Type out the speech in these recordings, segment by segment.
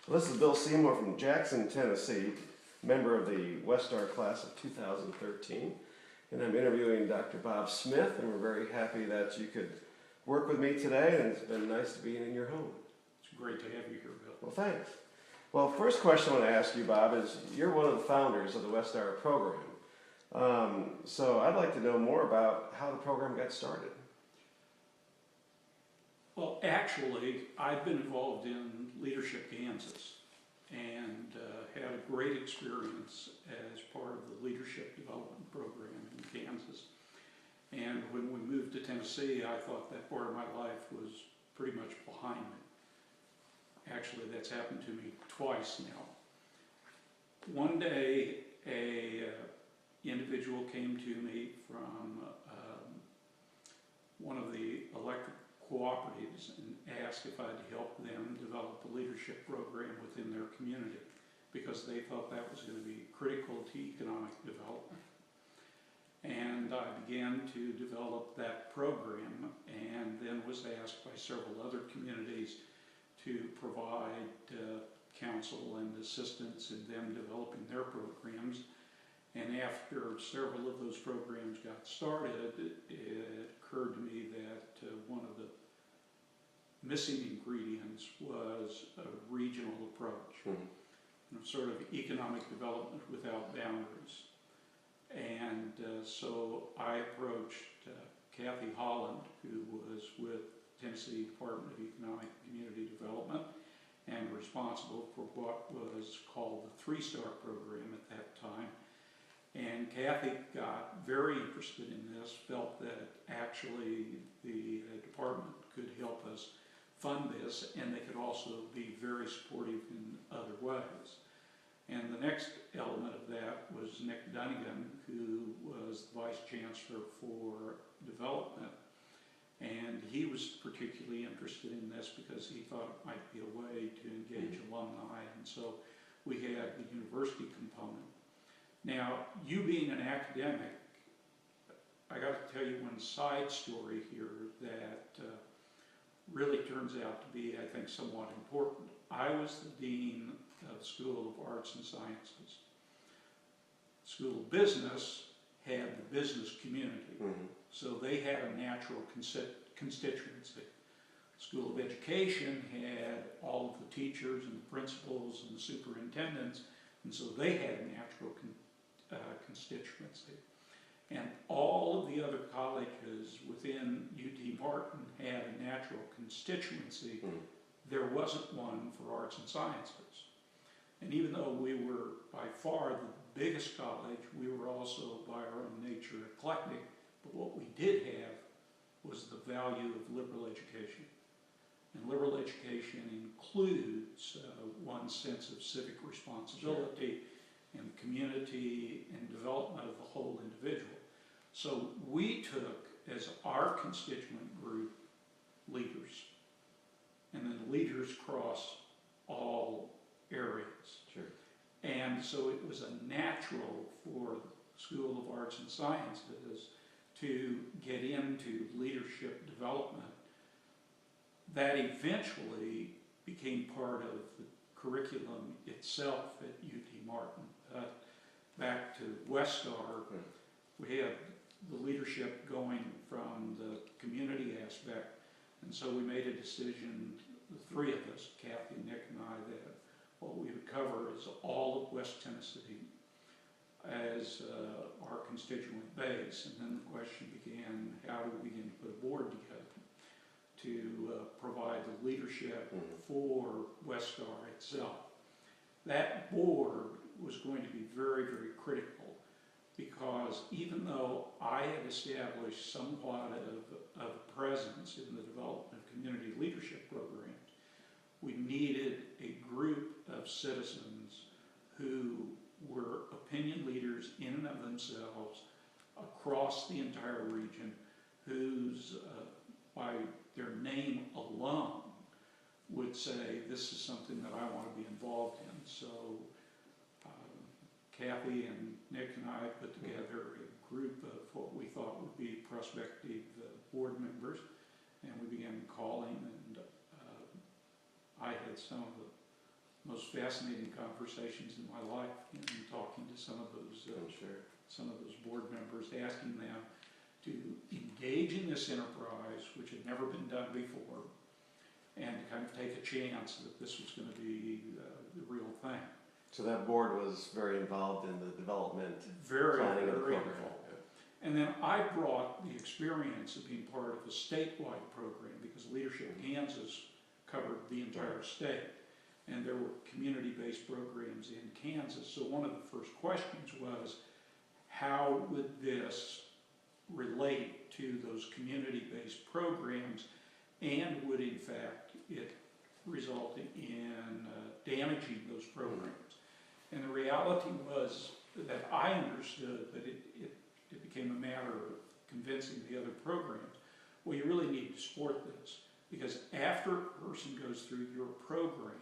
Well, this is Bill Seymour from Jackson, Tennessee, member of the WestStar class of 2013. And I'm interviewing Dr. Bob Smith, and we're very happy that you could work with me today, and it's been nice to be in your home. It's great to have you here, Bill. Well, thanks. Well, first question I want to ask you, Bob, is you're one of the founders of the WestStar program. So I'd like to know more about how the program got started. Well, actually, I've been involved in Leadership Kansas and had a great experience as part of the Leadership Development Program in Kansas. And when we moved to Tennessee, I thought that part of my life was pretty much behind me. Actually, that's happened to me twice now. One day, a individual came to me from one of the electric cooperatives and asked if I'd help them develop a leadership program within their community because they thought that was going to be critical to economic development. And I began to develop that program and then was asked by several other communities to provide counsel and assistance in them developing their programs. And after several of those programs got started, it occurred to me that one of the missing ingredients was a regional approach, sort of economic development without boundaries. And so I approached Kathy Holland, who was with Tennessee Department of Economic and Community Development and responsible for what was called the 3-Star program at that time. And Kathy got very interested in this, felt that actually the department could help us fund this, and they could also be very supportive in other ways. And the next element of that was Nick Dunnigan, who was the Vice Chancellor for Development. And he was particularly interested in this because he thought it might be a way to engage alumni, and so we had the university component. Now, you being an academic, I got to tell you one side story here that really turns out to be, I think, somewhat important. I was the Dean of School of Arts and Sciences. School of Business had the business community, so they had a natural constituency. School of Education had all of the teachers and the principals and the superintendents, and so they had a natural constituency. And all of the other colleges within UT Martin had a natural constituency. There wasn't one for arts and sciences. And even though we were by far the biggest college, we were also by our own nature eclectic, but what we did have was the value of liberal education. And liberal education includes one's sense of civic responsibility and community and development of the whole individual. So we took as our constituent group leaders, and then leaders cross all areas. And so it was a natural for the School of Arts and Sciences to get into leadership development. That eventually became part of the curriculum itself at UT Martin. Back to WestStar, we had the leadership going from the community aspect, and so we made a decision, the three of us, Kathy, Nick, and I, that what we would cover is all of West Tennessee as our constituent base. And then the question began, how do we begin to put a board together to provide the leadership for WestStar itself? That board was going to be very, very critical because even though I had established somewhat of a presence in the development of community leadership programs, we needed a group of citizens who were opinion leaders in and of themselves across the entire region, whose, by their name alone, would say, this is something that I want to be involved in. So Kathy and Nick and I put together a group of what we thought would be prospective board members, and we began calling, and I had some of the most fascinating conversations in my life, in talking to some of those I'm sure. board members, asking them to engage in this enterprise, which had never been done before, and to kind of take a chance that this was going to be the real thing. So that board was very involved in the development, Very, planning of the very program. involved. And then I brought the experience of being part of a statewide program, because Leadership Kansas covered the entire state. And there were community-based programs in Kansas. So one of the first questions was, how would this relate to those community-based programs, and would in fact it result in damaging those programs? And the reality was that I understood that it became a matter of convincing the other programs, well, you really need to support this, because after a person goes through your program,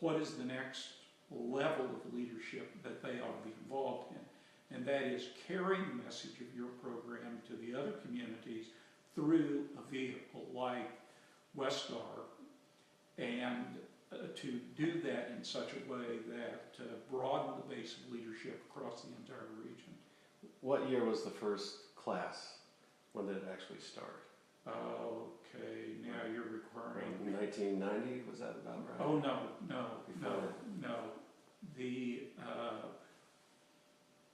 what is the next level of leadership that they ought to be involved in? And that is carrying the message of your program to the other communities through a vehicle like WestStar, and to do that in such a way that broadened the base of leadership across the entire region. What year was the first class? When did it actually start? Okay, now you're requiring. 1990, was that about right? Oh, no.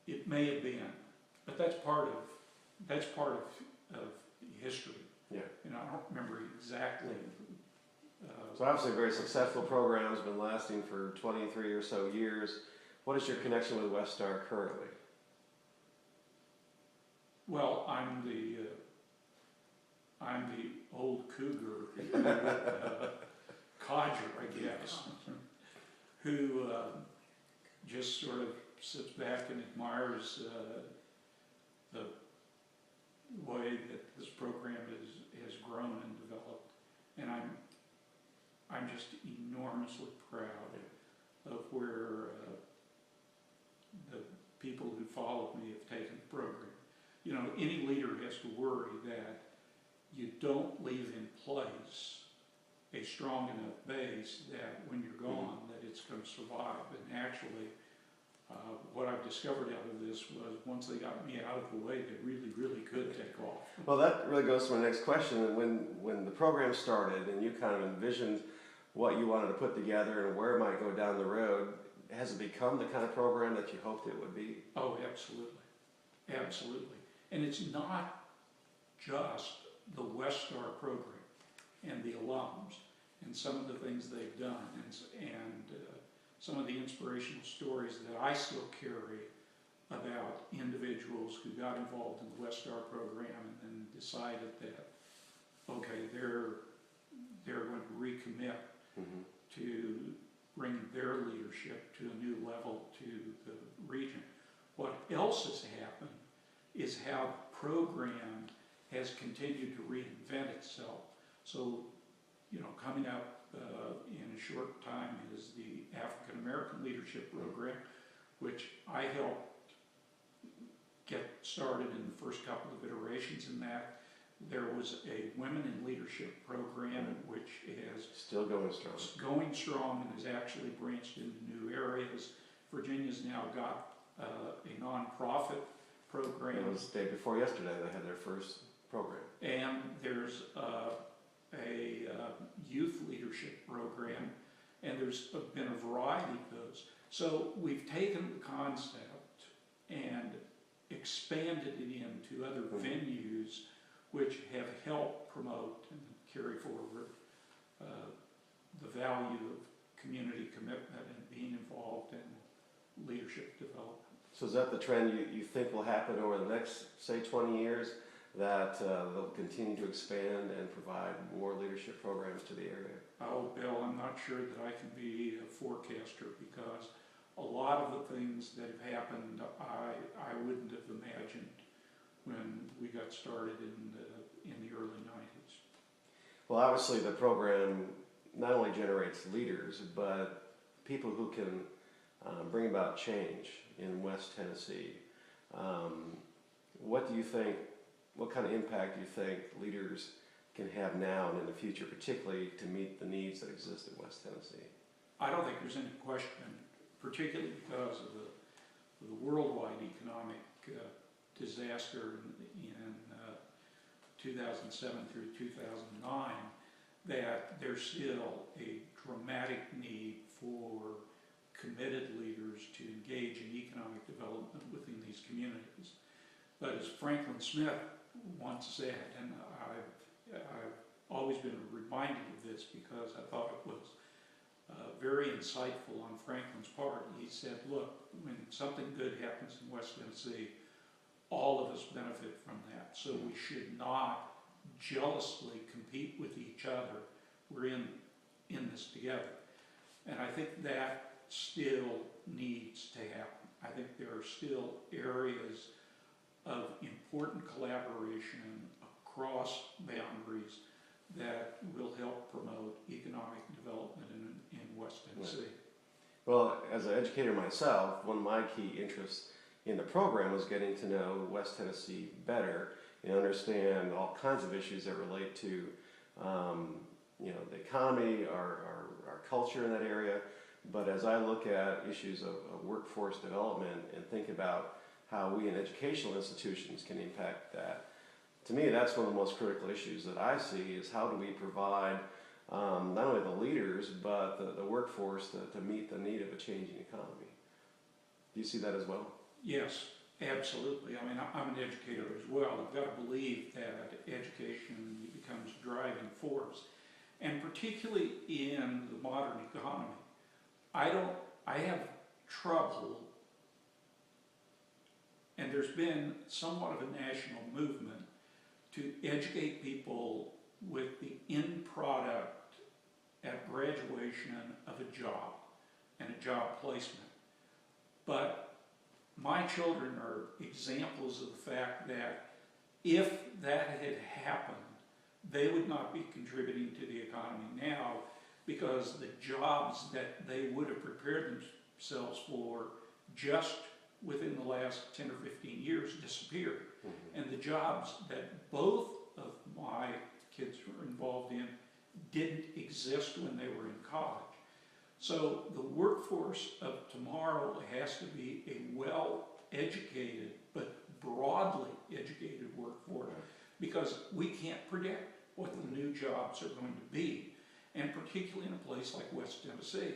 It may have been, but that's part of history. Yeah. And I don't remember exactly. So obviously a very successful program, has been lasting for 23 or so years. What is your connection with WestStar currently? Well, I'm the old cougar, codger, I guess, who just sort of sits back and admires the way that this program has grown and developed, and I'm just enormously proud of where the people who followed me have taken the program. You know, any leader has to worry that you don't leave in place a strong enough base that when you're gone, that it's going to survive. And actually, what I've discovered out of this was, once they got me out of the way, they really, really could take off. Well, that really goes to my next question. When the program started and you kind of envisioned what you wanted to put together and where it might go down the road, has it become the kind of program that you hoped it would be? Oh, absolutely. Absolutely. And it's not just the WestStar program and the alums and some of the things they've done, and some of the inspirational stories that I still carry about individuals who got involved in the WestStar program and then decided that, okay, they're going to recommit to bring their leadership to a new level to the region. What else has happened is how the program has continued to reinvent itself. So, you know, coming up in a short time is the African American Leadership Program, which I helped get started in the first couple of iterations in that. There was a Women in Leadership Program, which is still going strong. Going strong and has actually branched into new areas. Virginia's now got a nonprofit program. It was the day before yesterday they had their first program. And there's a youth leadership program, and there's been a variety of those. So we've taken the concept and expanded it into other venues which have helped promote and carry forward the value of community commitment and being involved in leadership development. So is that the trend you think will happen over the next, say, 20 years, that they'll continue to expand and provide more leadership programs to the area? Oh, Bill, I'm not sure that I can be a forecaster, because a lot of the things that have happened I wouldn't have imagined when we got started in the early 90s. Well, obviously the program not only generates leaders, but people who can bring about change in West Tennessee. What do you think, what kind of impact do you think leaders can have now and in the future, particularly to meet the needs that exist in West Tennessee? I don't think there's any question, particularly because of the worldwide economic disaster in 2007 through 2009, that there's still a dramatic need for committed leaders to engage in economic development within these communities. But as Franklin Smith once said, and I've always been reminded of this because I thought it was very insightful on Franklin's part. He said, look, when something good happens in West Tennessee, all of us benefit from that. So we should not jealously compete with each other. We're in this together. And I think that still needs to happen. I think there are still areas of important collaboration across boundaries that will help promote economic development in West Tennessee. Right. Well, as an educator myself, one of my key interests in the program was getting to know West Tennessee better and understand all kinds of issues that relate to the economy, our culture in that area. But as I look at issues of workforce development and think about how we in educational institutions can impact that, to me that's one of the most critical issues that I see is how do we provide not only the leaders but the workforce to meet the need of a changing economy. Do you see that as well? Yes, absolutely. I mean, I'm an educator as well. I've got to believe that education becomes a driving force. And particularly in the modern economy, I have trouble, and there's been somewhat of a national movement to educate people with the end product at graduation of a job and a job placement. But my children are examples of the fact that if that had happened, they would not be contributing to the economy now because the jobs that they would have prepared themselves for just within the last 10 or 15 years disappeared. Mm-hmm. And the jobs that both of my kids were involved in didn't exist when they were in college. So the workforce of tomorrow has to be a well-educated but broadly educated workforce because we can't predict what the new jobs are going to be, and particularly in a place like West Tennessee.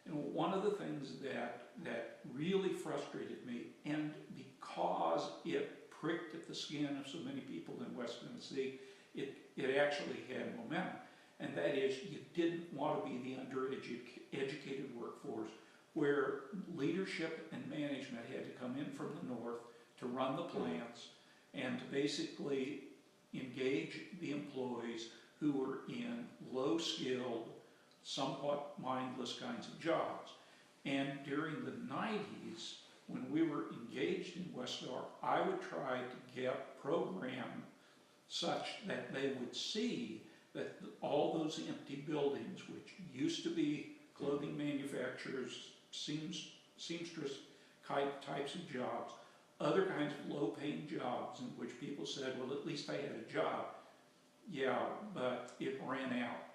And one of the things that really frustrated me, and because it pricked at the skin of so many people in West Tennessee, it actually had momentum. And that is, you didn't want to be the undereducated workforce where leadership and management had to come in from the north to run the plants and to basically engage the employees who were in low-skilled, somewhat mindless kinds of jobs. And during the 90s, when we were engaged in WestStar, I would try to get programs such that they would see that all those empty buildings, which used to be clothing manufacturers, seamstress types of jobs, other kinds of low-paying jobs in which people said, well, at least I had a job. Yeah, but it ran out.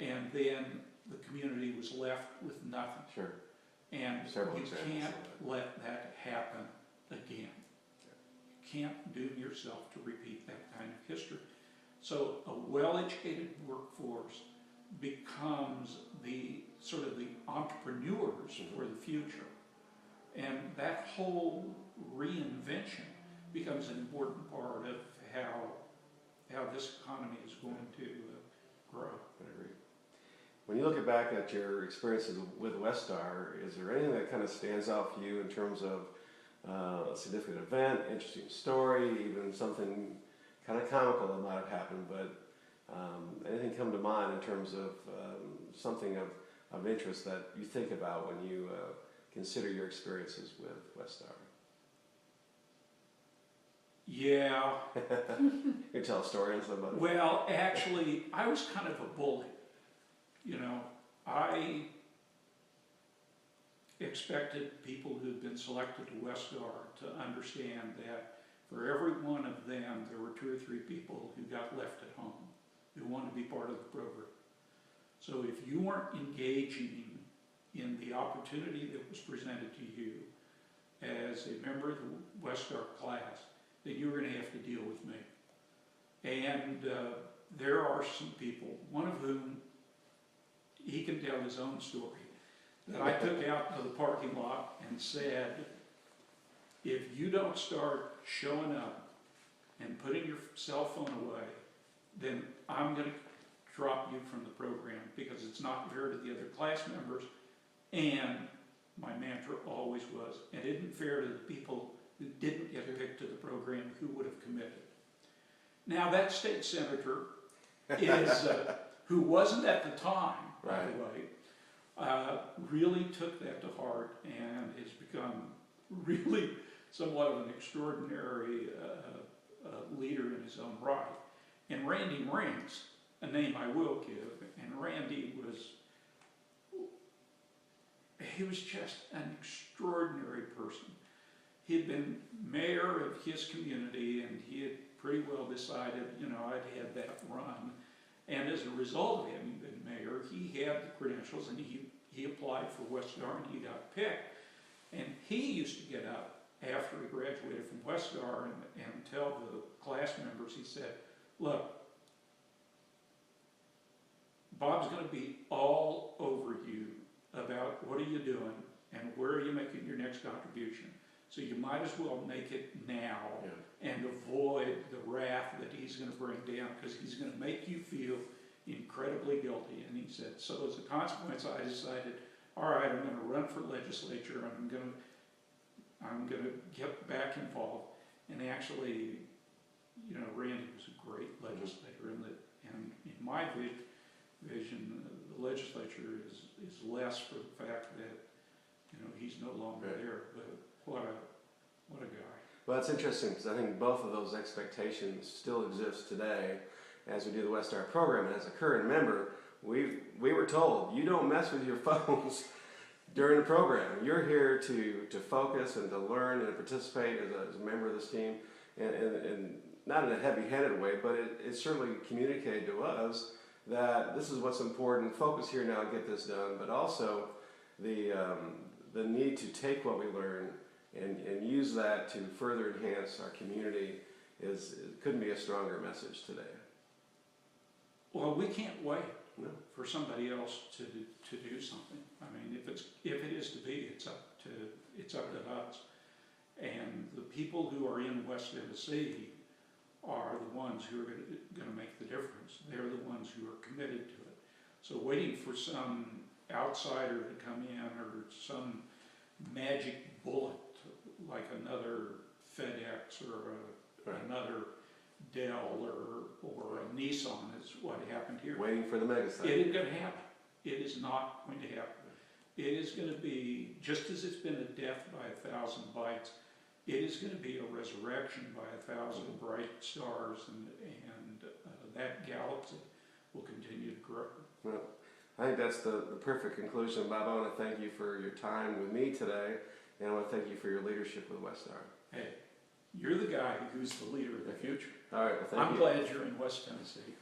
And then the community was left with nothing. Sure. And you can't let that happen again. You can't doom yourself to repeat that kind of history. So a well-educated workforce becomes the sort of the entrepreneurs for the future. And that whole reinvention becomes an important part of how this economy is going to grow. I agree. When you look back at your experiences with WestStar, is there anything that kind of stands out for you in terms of a significant event, interesting story, even something kind of comical that might have happened, but anything come to mind in terms of something of interest that you think about when you consider your experiences with WestStar? Yeah. You tell a story on somebody? Well, actually, I was kind of a bully. You know, I expected people who had been selected to WestStar to understand that for every one of them, there were 2 or 3 people who got left at home, who wanted to be part of the program. So if you weren't engaging in the opportunity that was presented to you as a member of the WestStar class, then you were going to have to deal with me. And there are some people, one of whom, he can tell his own story, that I took out to the parking lot and said, if you don't start showing up and putting your cell phone away, then I'm going to drop you from the program because it's not fair to the other class members. And my mantra always was, it isn't fair to the people who didn't get picked to the program who would have committed. Now that state senator is, who wasn't at the time, by the way, really took that to heart and has become really somewhat of an extraordinary leader in his own right. And Randy Rinks, a name I will give, and Randy he was just an extraordinary person. He had been mayor of his community and he had pretty well decided, you know, I'd had that run. And as a result of having been mayor, he had the credentials and he applied for WestStar and he got picked. And he used to get up after he graduated from WestStar and tell the class members, he said, look, Bob's going to be all over you about what are you doing and where are you making your next contribution. So you might as well make it now and avoid the wrath that he's going to bring down because he's going to make you feel incredibly guilty. And he said, so as a consequence, I decided, all right, I'm going to run for legislature. I'm going to get back involved. And actually, you know, Randy was a great legislator, and in my vision, the legislature is less for the fact that, you know, he's no longer there. But what a guy. Well, that's interesting because I think both of those expectations still exist today as we do the WestStar program. And as a current member, we were told, you don't mess with your phones during the program. You're here to focus and to learn and participate as a member of this team. And not in a heavy-handed way, but it certainly communicated to us that this is what's important. Focus here now, get this done. But also the need to take what we learn and use that to further enhance our community couldn't be a stronger message today. Well, we can't wait No. for somebody else to do something. I mean, if it is to be, it's up to us. And the people who are in West Tennessee are the ones who are going to make the difference. They're the ones who are committed to it. So waiting for some outsider to come in or some magic bullet like another FedEx or another Dell or a Nissan is what happened here. Waiting for the mega site. It isn't going to happen. It is not going to happen. It is going to be, just as it's been a death by 1,000 bites, it is going to be a resurrection by 1,000 bright stars, and that galaxy will continue to grow. Well, I think that's the perfect conclusion. Bob, I want to thank you for your time with me today, and I want to thank you for your leadership with WestStar. Hey, you're the guy who's the leader of the future. All right, well, thank you. I'm glad you're in West Tennessee.